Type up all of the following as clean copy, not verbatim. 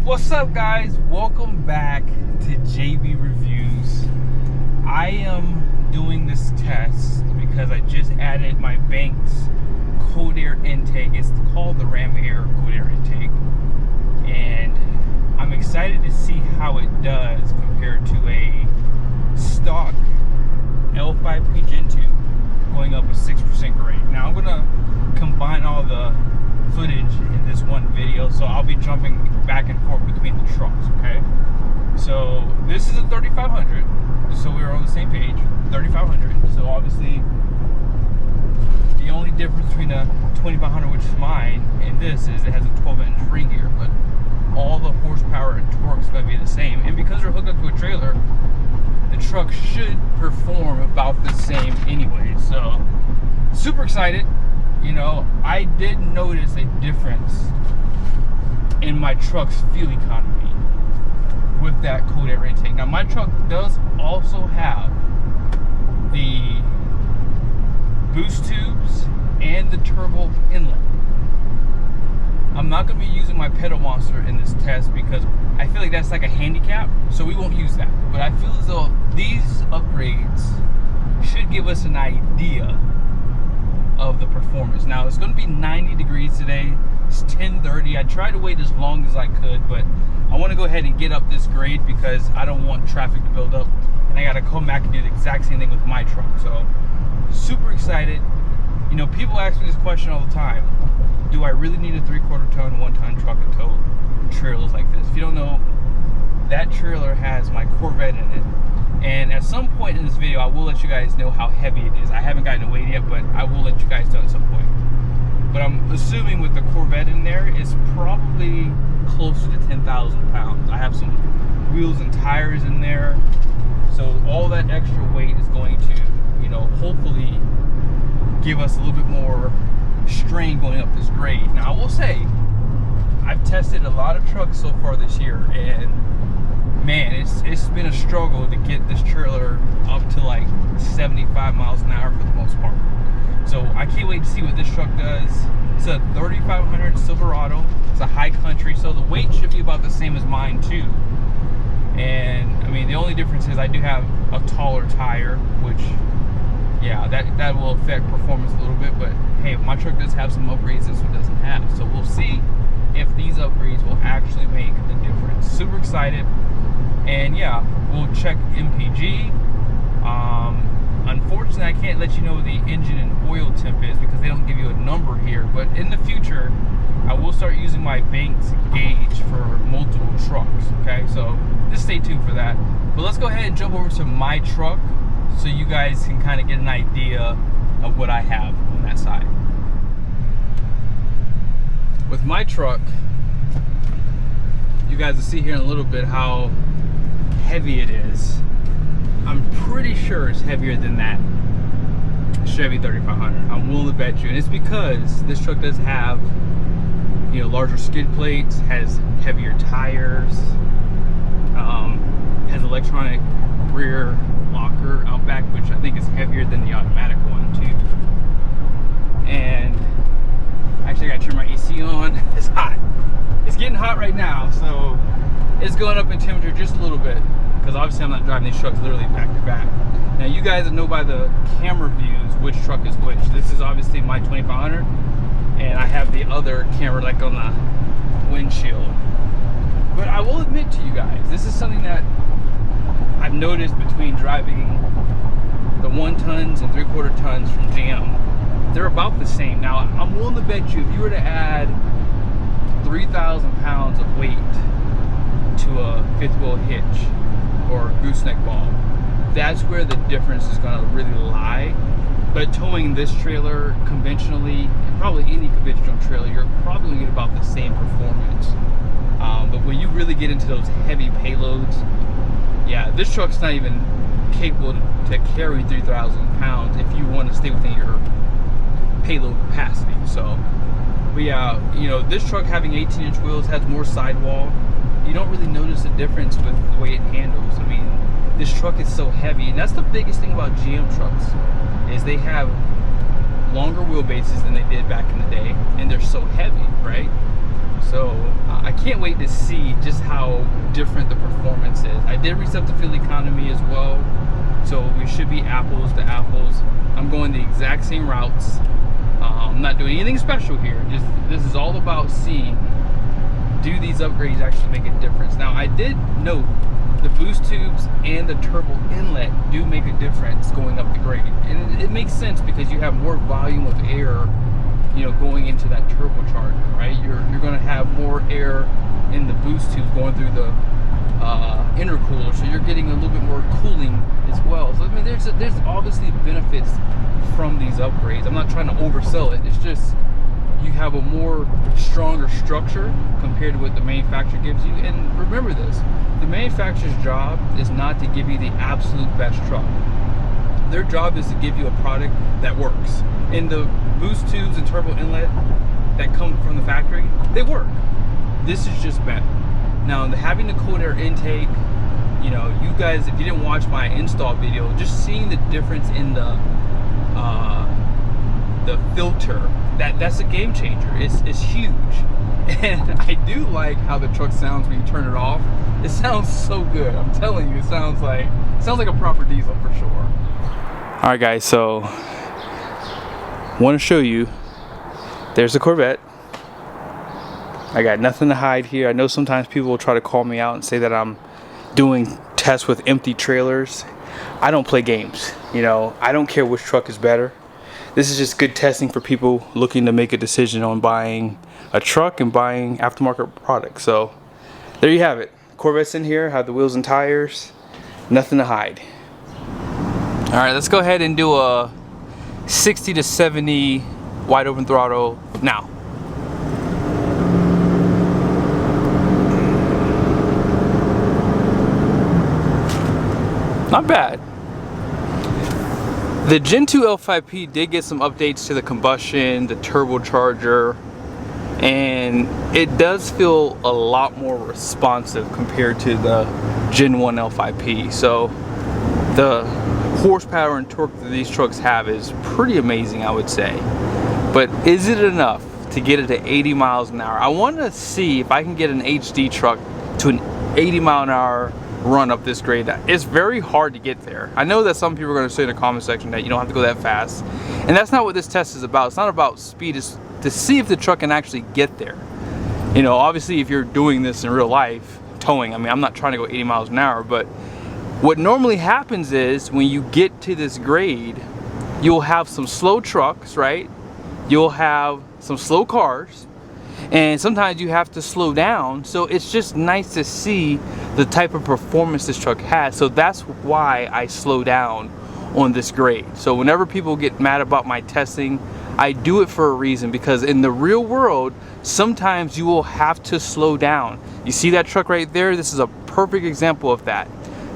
What's up, guys? Welcome back to JB Reviews. I am doing this test because I just added my Banks cold air intake. It's called the Ram Air cold air intake, and I'm excited to see how it does compared to a stock L5P Gen 2 going up a 6% grade. Now I'm gonna combine all the footage in this one video, so I'll be jumping back and forth between the trucks. Okay, so this is a 3500, so we're on the same page. 3500. So obviously the only difference between a 2500, which is mine, and this is it has a 12-inch ring gear, but all the horsepower and torque is going to be the same. And because they're hooked up to a trailer, the truck should perform about the same anyway. So super excited. You know, I did notice a difference in my truck's fuel economy with that cold air intake. Now my truck does also have the boost tubes and the turbo inlet. I'm not going to be using my PedalMonster in this test because I feel like that's like a handicap, so we won't use that. But I feel as though these upgrades should give us an idea of the performance. Now it's going to be 90 degrees today. It's 10:30. I tried to wait as long as I could, but I want to go ahead and get up this grade because I don't want traffic to build up, and I got to come back and do the exact same thing with my truck. So super excited. You know, people ask me this question all the time: do I really need a 3/4 ton, 1 ton truck to tow trailers like this? If you don't know, that trailer has my Corvette in it. And at some point in this video, I will let you guys know how heavy it is. I haven't gotten to weigh it yet, but I will let you guys know at some point. But I'm assuming with the Corvette in there, it's probably closer to 10,000 pounds. I have some wheels and tires in there. So all that extra weight is going to, you know, hopefully give us a little bit more strain going up this grade. Now I will say, I've tested a lot of trucks so far this year, and man, it's been a struggle to get this trailer up to like 75 miles an hour for the most part. So I can't wait to see what this truck does. It's a 3500 Silverado. It's a high country, so the weight should be about the same as mine too. And I mean, the only difference is I do have a taller tire, which, yeah, that will affect performance a little bit. But hey, my truck does have some upgrades this one doesn't have. So we'll see if these upgrades will actually make the difference. Super excited. And yeah, we'll check MPG. Unfortunately, I can't let you know what the engine and oil temp is because they don't give you a number here. But in the future, I will start using my Banks gauge for multiple trucks. Okay, so just stay tuned for that. But let's go ahead and jump over to my truck so you guys can kind of get an idea of what I have on that side. With my truck, you guys will see here in a little bit how heavy it is. I'm pretty sure it's heavier than that Chevy 3500. I'm willing to bet you, and it's because this truck does have, you know, larger skid plates, has heavier tires, has electronic rear locker out back, which I think is heavier than the automatic one too. And actually, I gotta turn my AC on. It's hot. It's getting hot right now, so it's going up in temperature just a little bit because obviously I'm not driving these trucks literally back to back. Now you guys know by the camera views which truck is which. This is obviously my 2500, and I have the other camera like on the windshield. But I will admit to you guys, this is something that I've noticed between driving the 1 tons and 3/4 tons from GM. They're about the same. Now I'm willing to bet you if you were to add 3,000 pounds of weight to a fifth wheel hitch or gooseneck ball, that's where the difference is going to really lie. But towing this trailer conventionally, and probably any conventional trailer, you're probably going to get about the same performance. But when you really get into those heavy payloads, yeah, this truck's not even capable to carry 3,000 pounds if you want to stay within your payload capacity. So, but yeah, you know, this truck having 18-inch wheels has more sidewall. You don't really notice a difference with the way it handles. I mean, this truck is so heavy, and that's the biggest thing about GM trucks is they have longer wheelbases than they did back in the day, and they're so heavy, right? So I can't wait to see just how different the performance is. I did reset the fuel economy as well, so we should be apples to apples. I'm going the exact same routes. I'm not doing anything special here. Just this is all about seeing, do these upgrades actually make a difference? Now I did note the boost tubes and the turbo inlet do make a difference going up the grade, and it makes sense because you have more volume of air, you know, going into that turbocharger, right? You're going to have more air in the boost tubes going through the intercooler, so you're getting a little bit more cooling as well. So I mean, there's obviously benefits from these upgrades. I'm not trying to oversell it. It's just you have a more stronger structure compared to what the manufacturer gives you. And remember this, the manufacturer's job is not to give you the absolute best truck. Their job is to give you a product that works. And the boost tubes and turbo inlet that come from the factory, they work. This is just better. Now, having the cold air intake, you know, you guys, if you didn't watch my install video, just seeing the difference in the filter, that's a game changer. It's huge. And I do like how the truck sounds when you turn it off. It sounds so good. I'm telling you, it sounds like a proper diesel for sure. All right, guys, so want to show you, there's the Corvette. I got nothing to hide here. I know sometimes people will try to call me out and say that I'm doing tests with empty trailers. I don't play games, you know. I don't care which truck is better. This is just good testing for people looking to make a decision on buying a truck and buying aftermarket products. So there you have it. Corvette's in here, have the wheels and tires, nothing to hide. All right, let's go ahead and do a 60 to 70 wide open throttle now. Not bad. The Gen 2 L5P did get some updates to the combustion, the turbocharger, and it does feel a lot more responsive compared to the Gen 1 L5P. So the horsepower and torque that these trucks have is pretty amazing, I would say. But is it enough to get it to 80 miles an hour? I want to see if I can get an HD truck to an 80 mile an hour run up this grade. It's very hard to get there. I know that some people are going to say in the comment section that you don't have to go that fast, and that's not what this test is about. It's not about speed. It's to see if the truck can actually get there. You know, obviously if you're doing this in real life, towing, I mean, I'm not trying to go 80 miles an hour, but what normally happens is when you get to this grade, you'll have some slow trucks, right? You'll have some slow cars, and sometimes you have to slow down. So it's just nice to see the type of performance this truck has. So that's why I slow down on this grade. So whenever people get mad about my testing, I do it for a reason, because in the real world, sometimes you will have to slow down. You see that truck right there? This is a perfect example of that.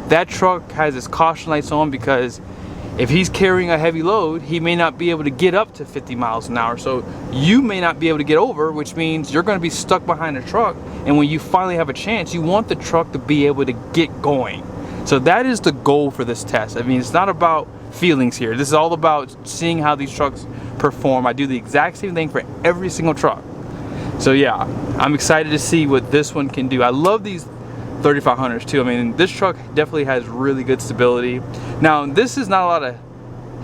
That truck has its caution lights on because if he's carrying a heavy load, he may not be able to get up to 50 miles an hour. So you may not be able to get over, which means you're going to be stuck behind a truck. And when you finally have a chance, you want the truck to be able to get going. So that is the goal for this test. I mean, it's not about feelings here. This is all about seeing how these trucks perform. I do the exact same thing for every single truck. So yeah, I'm excited to see what this one can do. I love these 3500s too. I mean, this truck definitely has really good stability. Now, this is not a lot of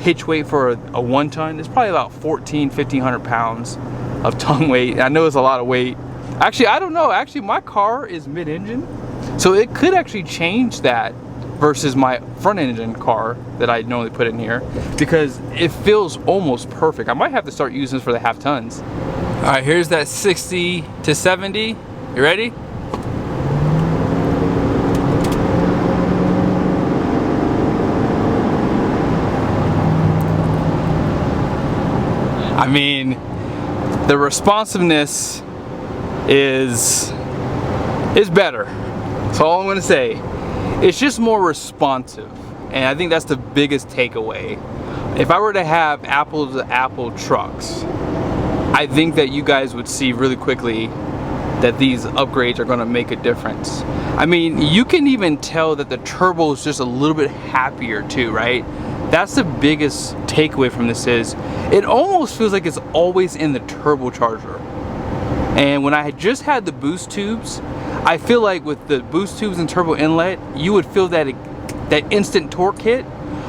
hitch weight for a 1 ton. It's probably about 1,500 pounds of tongue weight. I know it's a lot of weight. Actually, I don't know. Actually, my car is mid-engine, so it could actually change that versus my front engine car that I normally put in here, because it feels almost perfect. I might have to start using this for the half tons. All right, here's that 60 to 70. You ready? I mean, the responsiveness is better. That's all I'm gonna say. It's just more responsive, and I think that's the biggest takeaway. If I were to have apples to apple trucks, I think that you guys would see really quickly that these upgrades are gonna make a difference. I mean, you can even tell that the turbo is just a little bit happier too, right? That's the biggest takeaway from this is, it almost feels like it's always in the turbocharger. And when I had just had the boost tubes, I feel like with the boost tubes and turbo inlet, you would feel that instant torque hit.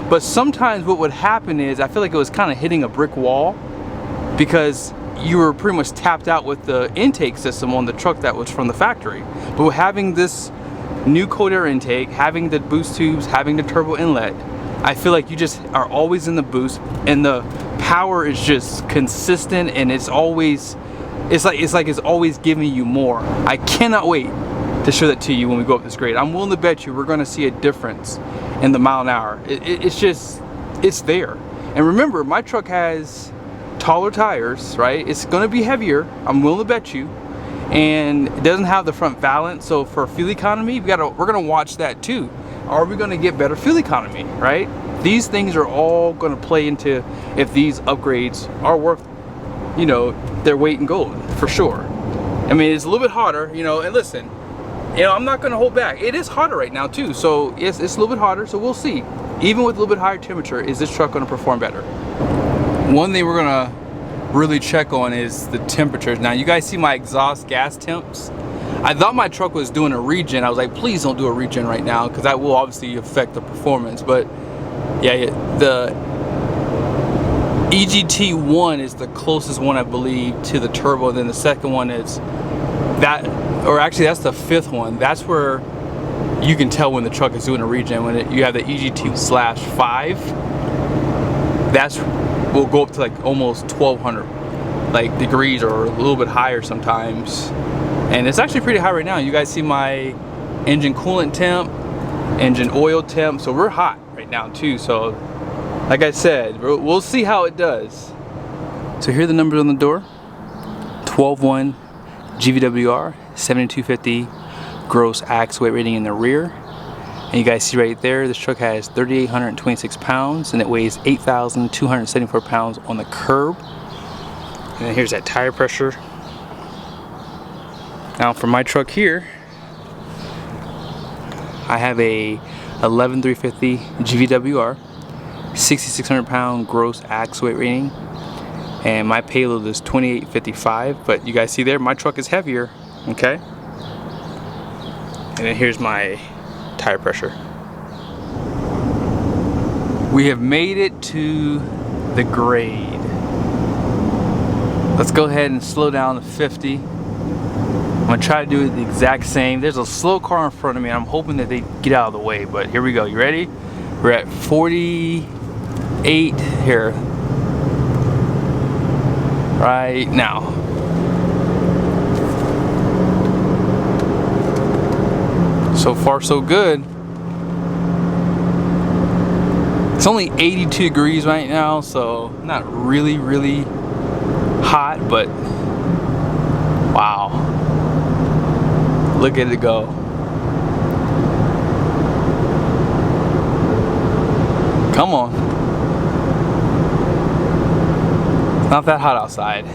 But sometimes what would happen is I feel like it was kind of hitting a brick wall because you were pretty much tapped out with the intake system on the truck that was from the factory. But having this new cold air intake, having the boost tubes, having the turbo inlet, I feel like you just are always in the boost, and the power is just consistent, and it's always giving you more. I cannot wait to show that to you when we go up this grade. I'm willing to bet you we're going to see a difference in the mile an hour. It's there. And remember, my truck has taller tires, right? It's going to be heavier, I'm willing to bet you, and it doesn't have the front valance. So for fuel economy, we're going to watch that too. Are we going to get better fuel economy, right? These things are all going to play into if these upgrades are worth, you know, their weight in gold, for sure. I mean, it's a little bit hotter, you know, and listen, you know, I'm not going to hold back. It is hotter right now too, so it's a little bit hotter, so we'll see. Even with a little bit higher temperature, is this truck going to perform better? One thing we're going to really check on is the temperatures. Now, you guys see my exhaust gas temps? I thought my truck was doing a regen. I was like, please don't do a regen right now, because that will obviously affect the performance. But yeah, the EGT1 is the closest one, I believe, to the turbo. Then the second one is that, or actually that's the fifth one. That's where you can tell when the truck is doing a regen. When you have the EGT/5, that's will go up to like almost 1200 like degrees, or a little bit higher sometimes. And it's actually pretty high right now. You guys see my engine coolant temp, engine oil temp, so we're hot right now too. So like I said, we'll see how it does. So here are the numbers on the door. 12.1 GVWR, 7250 gross ax weight rating in the rear. And you guys see right there, this truck has 3,826 pounds and it weighs 8,274 pounds on the curb. And then here's that tire pressure. Now for my truck here, I have a 11,350 GVWR, 6,600 pound gross ax weight rating, and my payload is 2,855. But you guys see there, my truck is heavier, okay? And then here's my tire pressure. We have made it to the grade. Let's go ahead and slow down to 50. I'm gonna try to do it the exact same. There's a slow car in front of me. I'm hoping that they get out of the way, but here we go. You ready? We're at 48 here right now. So far so good. It's only 82 degrees right now, so not really hot, but wow, look at it go. Come on. It's not that hot outside.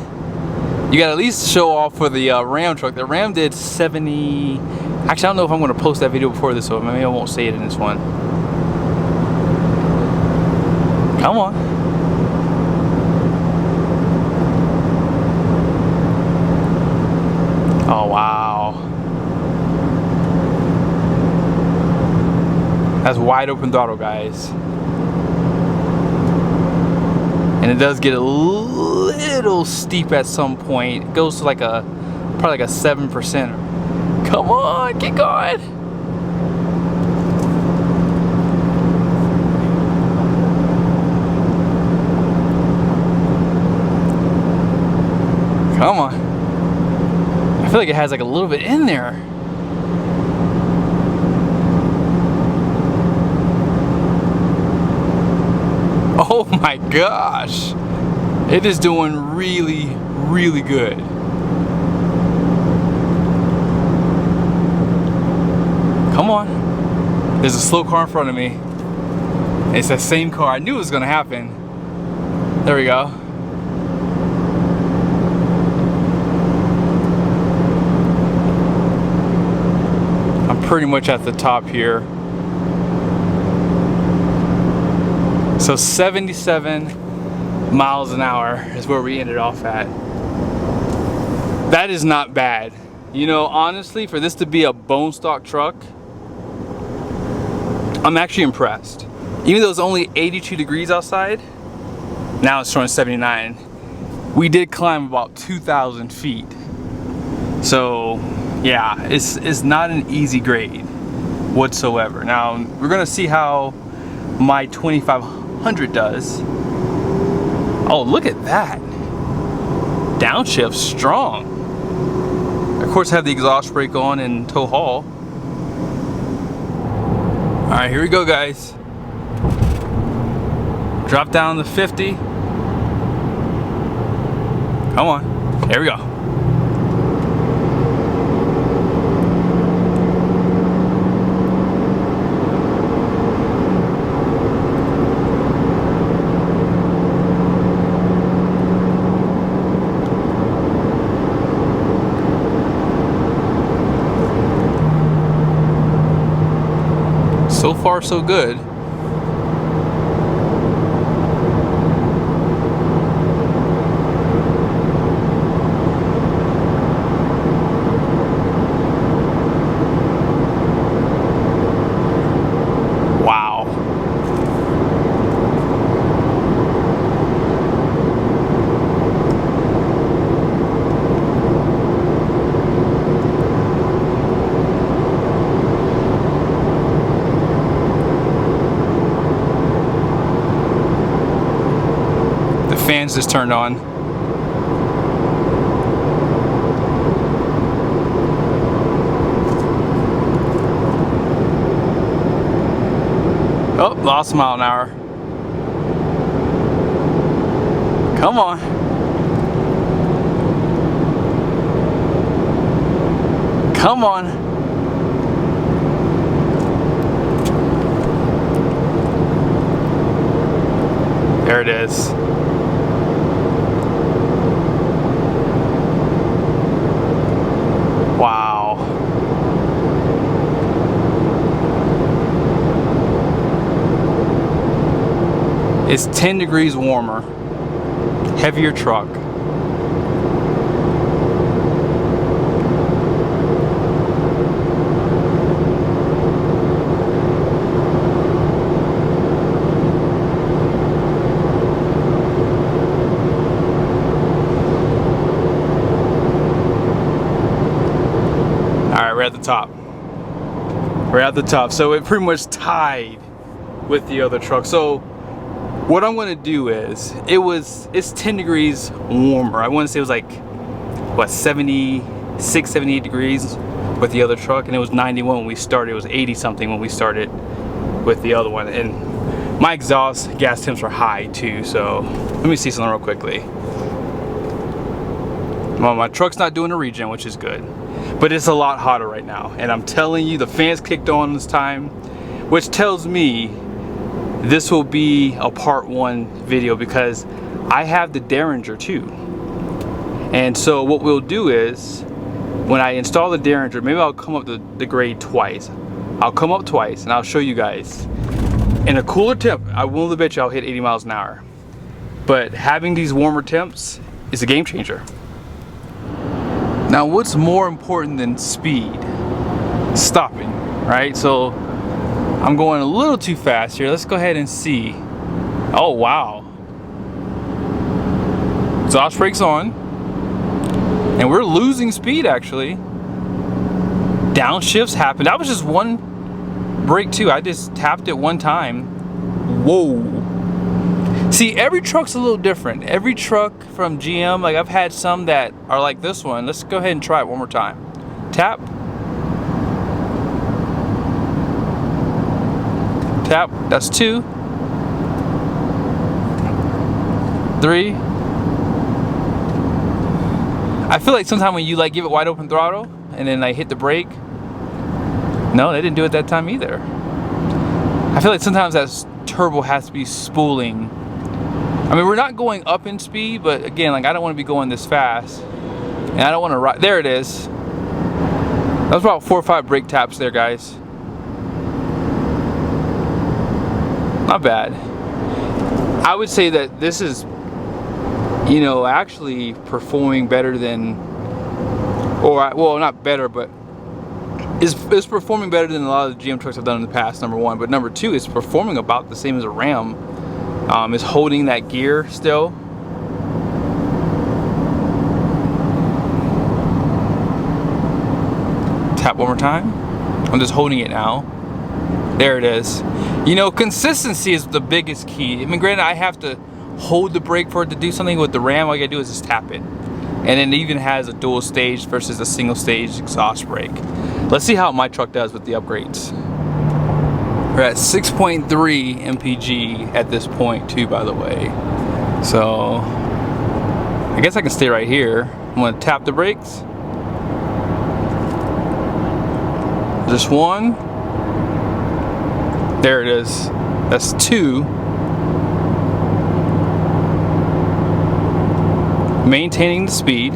You gotta at least show off for the Ram truck. The Ram did 70. Actually, I don't know if I'm going to post that video before this one. Maybe I won't say it in this one. Come on. Oh, wow. That's wide open throttle, guys. And it does get a little steep at some point. It goes to like probably like a 7%. Come on, get going. Come on. I feel like it has like a little bit in there. Oh my gosh. It is doing really good. Come on. There's a slow car in front of me. It's that same car. I knew it was gonna happen. There we go. I'm pretty much at the top here. So 77 miles an hour is where we ended off at. That is not bad. You know, honestly, for this to be a bone stock truck, I'm actually impressed. Even though it's only 82 degrees outside, now it's showing 79. We did climb about 2,000 feet. So yeah, it's not an easy grade whatsoever. Now we're gonna see how my 2500 does. Oh, look at that. Downshift strong. Of course, have the exhaust brake on and tow haul. All right, here we go, guys. Drop down to 50. Come on, here we go. So far, so good. Wow. Fans just turned on. Oh, lost a mile an hour. Come on. Come on. There it is. Wow. It's 10 degrees warmer. Heavier truck. We're at the top. We're at the top. So it pretty much tied with the other truck. So what I'm going to do is, it's 10 degrees warmer. I want to say it was like, what, 76, 78 degrees with the other truck, and it was 91 when we started. It was 80 something when we started with the other one. And my exhaust gas temps are high too. So let me see something real quickly. Well, my truck's not doing a regen, which is good. But it's a lot hotter right now, and I'm telling you, the fans kicked on this time, which tells me this will be a part 1 video, because I have the Derringer too. And so what we'll do is, when I install the Derringer, maybe I'll come up the grade twice. I'll come up twice and I'll show you guys. In a cooler temp, I will bet you I'll hit 80 miles an hour. But having these warmer temps is a game changer. Now, what's more important than speed? Stopping, right? So I'm going a little too fast here. Let's go ahead and see. Oh, wow. Exhaust brakes on. And we're losing speed, actually. Downshifts happen. That was just one brake too. I just tapped it one time. Whoa. See, every truck's a little different. Every truck from GM, like I've had some that are like this one. Let's go ahead and try it one more time. Tap. Tap, that's 2. 3. I feel like sometimes when you like give it wide open throttle and then like hit the brake. No, they didn't do it that time either. I feel like sometimes that turbo has to be spooling. I mean, we're not going up in speed, but again, like I don't want to be going this fast, and I don't want to ride. There it is. That was about 4 or 5 brake taps there, guys. Not bad. I would say that this is, you know, actually performing better than Or, well, not better, but it's performing better than a lot of the GM trucks I've done in the past, number one. But number two, it's performing about the same as a Ram. It's holding that gear still. Tap one more time. I'm just holding it now. There it is. You know, consistency is the biggest key. I mean, granted, I have to hold the brake for it to do something. With the Ram, all you gotta do is just tap it. And it even has a dual stage versus a single stage exhaust brake. Let's see how my truck does with the upgrades. We're at 6.3 MPG at this point too, by the way. So I guess I can stay right here. I'm gonna tap the brakes. Just one. There it is. That's two. Maintaining the speed.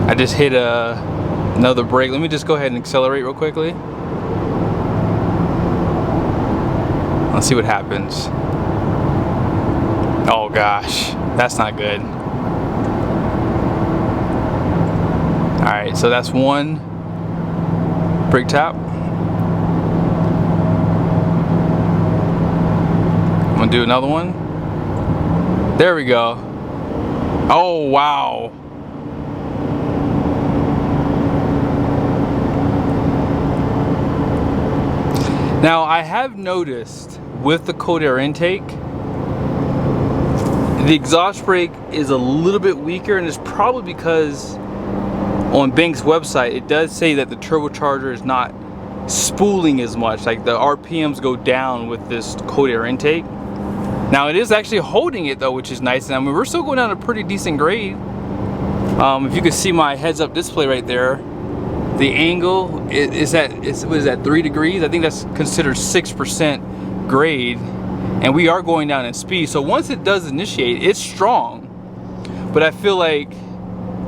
I just hit another brake. Let me just go ahead and accelerate real quickly. Let's see what happens. Oh gosh, that's not good. Alright, so that's one brake tap. I'm gonna do another one. There we go. Oh wow. Now I have noticed with the cold air intake, the exhaust brake is a little bit weaker, and it's probably because on Bank's website it does say that the turbocharger is not spooling as much, like the RPMs go down with this cold air intake. Now it is actually holding it though, which is nice. And I mean, we're still going down a pretty decent grade. If you can see my heads-up display right there, the angle is at, what is that, 3 degrees? I think that's considered 6% grade, and we are going down in speed. So once it does initiate, it's strong, but I feel like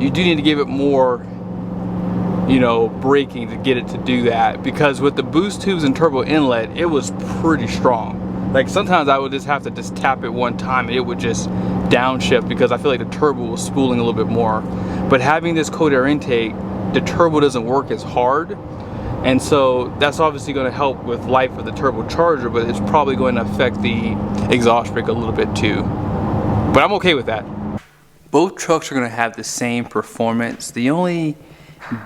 you do need to give it more, you know, braking to get it to do that, because with the boost tubes and turbo inlet, it was pretty strong. Like sometimes I would just have to just tap it one time and it would just downshift, because I feel like the turbo was spooling a little bit more. But having this cold air intake, the turbo doesn't work as hard, and so that's obviously going to help with life of the turbocharger, but it's probably going to affect the exhaust brake a little bit too. But I'm okay with that. Both trucks are going to have the same performance. The only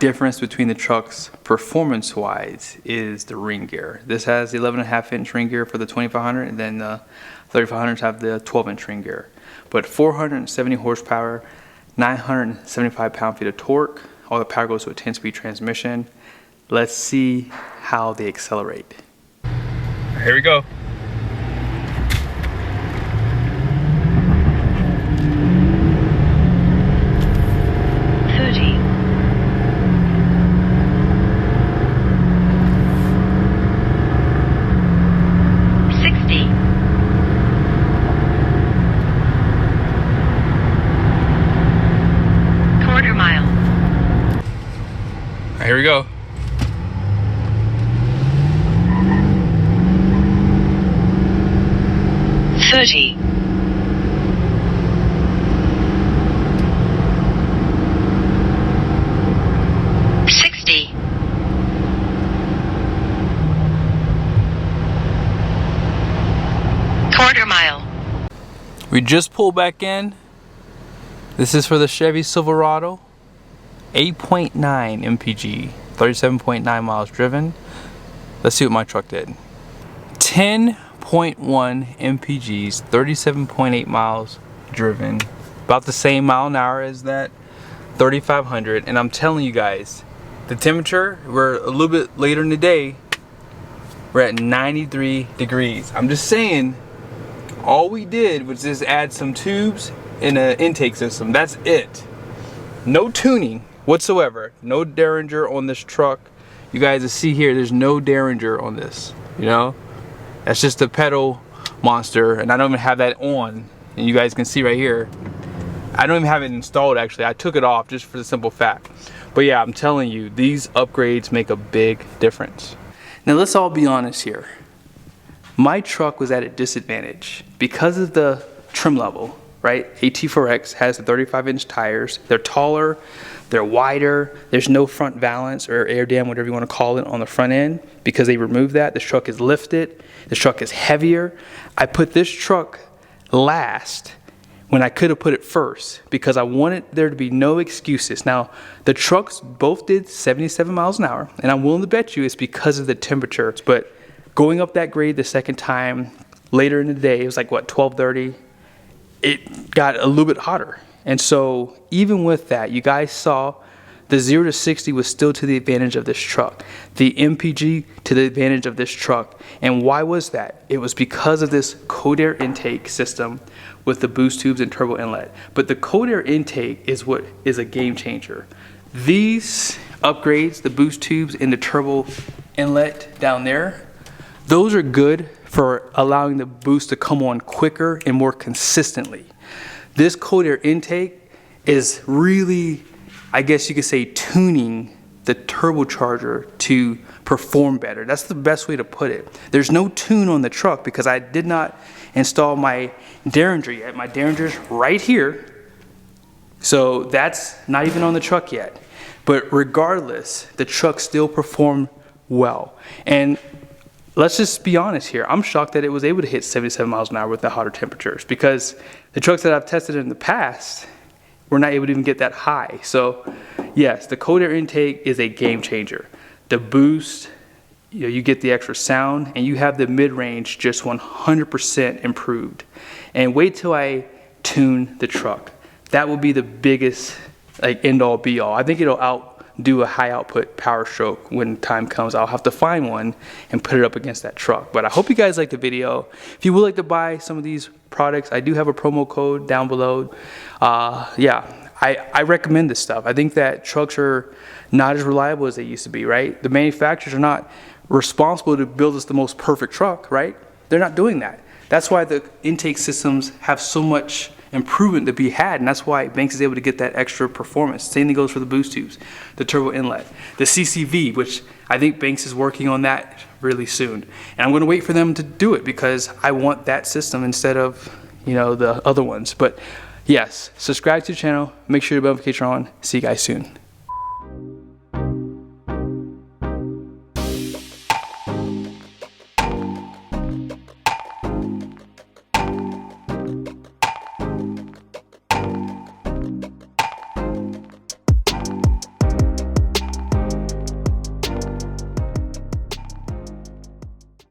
difference between the trucks performance wise is the ring gear. This has the 11.5-inch ring gear for the 2500, and then the 3500s have the 12-inch ring gear. But 470 horsepower, 975 pound-feet of torque. All the power goes to a 10-speed transmission. Let's see how they accelerate. Here we go. Here we go. $30. $60. Quarter mile. We just pulled back in. This is for the Chevy Silverado. 8.9 MPG, 37.9 miles driven. Let's see what my truck did. 10.1 MPGs, 37.8 miles driven. About the same mile an hour as that 3500. And I'm telling you guys, the temperature, we're a little bit later in the day, we're at 93 degrees. I'm just saying, all we did was just add some tubes and an intake system. That's it. No tuning whatsoever. No Derringer on this truck. You guys see here, there's no Derringer on this, you know? That's just a PedalMonster, and I don't even have that on. And you guys can see right here, I don't even have it installed actually. I took it off just for the simple fact. But yeah, I'm telling you, these upgrades make a big difference. Now let's all be honest here. my truck was at a disadvantage because of the trim level, right? A T4X has the 35-inch tires. They're taller, they're wider. There's no front valance or air dam, whatever you want to call it, on the front end because they removed that. This truck is lifted. This truck is heavier. I put this truck last when I could have put it first because I wanted there to be no excuses. Now, the trucks both did 77 miles an hour, and I'm willing to bet you it's because of the temperature. But going up that grade the second time, later in the day, it was like, what, 12:30, it got a little bit hotter. And so even with that, you guys saw the 0 to 60 was still to the advantage of this truck. The MPG to the advantage of this truck. And why was that? It was because of this cold air intake system with the boost tubes and turbo inlet. But the cold air intake is what is a game changer. These upgrades, the boost tubes and the turbo inlet down there, those are good for allowing the boost to come on quicker and more consistently. This cold air intake is really, I guess you could say, tuning the turbocharger to perform better. That's the best way to put it. There's no tune on the truck because I did not install my Derringer yet. My Derringer's right here. So that's not even on the truck yet. But regardless, the truck still performed well. And let's just be honest here. I'm shocked that it was able to hit 77 miles an hour with the hotter temperatures because the trucks that I've tested in the past were not able to even get that high. So yes, the cold air intake is a game changer. The boost, you get the extra sound, and you have the mid-range just 100% improved. And wait till I tune the truck. That will be the biggest end-all be-all. I think it'll outdo a high-output Power Stroke when time comes. I'll have to find one and put it up against that truck. But I hope you guys liked the video. If you would like to buy some of these products, I do have a promo code down below. I recommend this stuff. I think that trucks are not as reliable as they used to be, right? The manufacturers are not responsible to build us the most perfect truck, right? They're not doing that. That's why the intake systems have so much improvement to be had, and that's why Banks is able to get that extra performance. Same thing goes for the boost tubes, the turbo inlet, the CCV, which I think Banks is working on that really soon. And I'm going to wait for them to do it because I want that system instead of, the other ones. But yes, subscribe to the channel, make sure your notifications are on. See you guys soon.